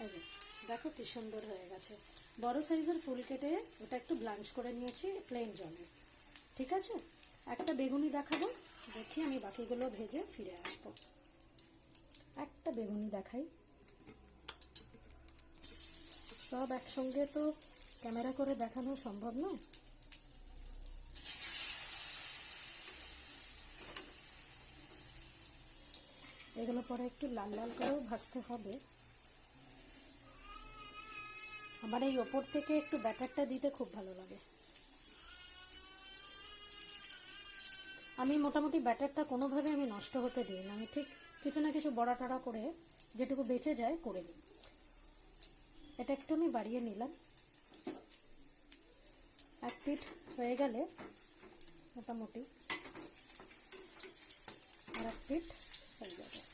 এই যে দেখো কি সুন্দর হয়ে গেছে। বড় সাইজের ফুল কেটে ওটা একটু ব্লাঞ্চ করে নিয়েছি প্লেন জলে। ঠিক আছে, একটা বেগুনি দেখাবো, দেখি আমি বাকিগুলো ভেজে ফিরে আসবো। একটা বেগুনি দেখাই। সব একসঙ্গে তো ক্যামেরা করে দেখানো সম্ভব নয়। এগুলো পরে একটু লাল লাল করেও ভাজতে হবে। আমার এই ওপর থেকে একটু ব্যাটারটা দিতে খুব ভালো লাগে। আমি মোটামুটি ব্যাটারটা কোনোভাবে আমি নষ্ট হতে দিই না, আমি ঠিক কিছু না কিছু বড়া টড়া করে যেটুকু বেঁচে যায় করে দিই। এটা একটু আমি বাড়িয়ে নিলাম। এক পিঠ হয়ে গেলে মোটামুটি আর এক পিঠ হয়ে যাবে।